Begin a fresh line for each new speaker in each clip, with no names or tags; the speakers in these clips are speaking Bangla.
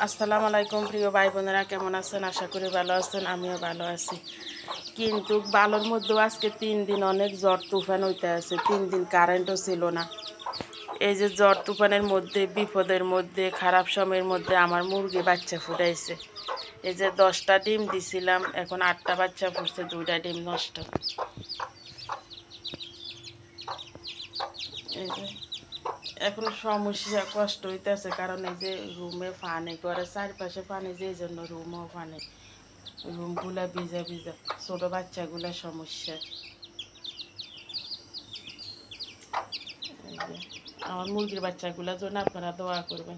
আসসালামু আলাইকুম প্রিয় ভাই বোনেরা, কেমন আছেন? আশা করি ভালো আছেন, আমিও ভালো আছি। কিন্তু ভালোর মধ্যেও আজকে 3 দিন অনেক ঝড় তুফান হইতে আছে। 3 দিন কারেন্টও ছিল না। এই যে ঝড় তুফানের মধ্যে, বিপদের মধ্যে, খারাপ সময়ের মধ্যে আমার মুরগি বাচ্চা ফুটাইছে। এই যে 10টা ডিম দিছিলাম, এখন 8টা বাচ্চা ফুটছে, 2টা ডিম নষ্ট। এই যে এখন সমস্যা কষ্ট হইতেছে, কারণ এই যে রুমে পানি করে, চারপাশে পানি, যে এই জন্য রুমও পানি, রুমগুলা ভিজা ভিজা, ছোট বাচ্চাগুলা সমস্যা। এই যে আমার মুরগির বাচ্চাগুলার জন্য আপনারা দোয়া করবেন।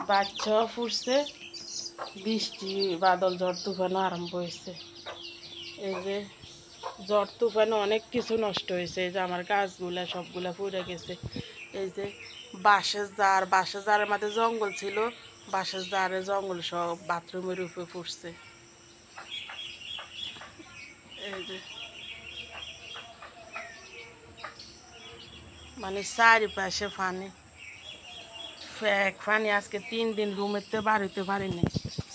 বাচ্চাও ফুটছে, বৃষ্টি বাদল ঝড় তুফানও আরম্ভ হয়েছে। এই যে ঝড় তুফানে অনেক কিছু নষ্ট হয়েছে। এই যে আমার গাছগুলা সবগুলা পুড়ে গেছে। এই যে বাঁশের জারের মধ্যে জঙ্গল ছিল, বাঁশের জারে জঙ্গল সব বাথরুমের উপরে পড়ছে। এই যে মানে চারিপাশে পানি, ফ্যাক পানি। আজকে 3 দিন রুমেতে বাড়িতে পারিনি,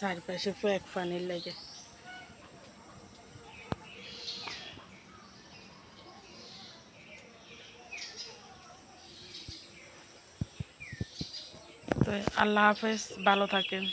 চারিপাশে ফ্যাক পানির লেগে। তো আল্লাহ হাফেজ, ভালো থাকেন।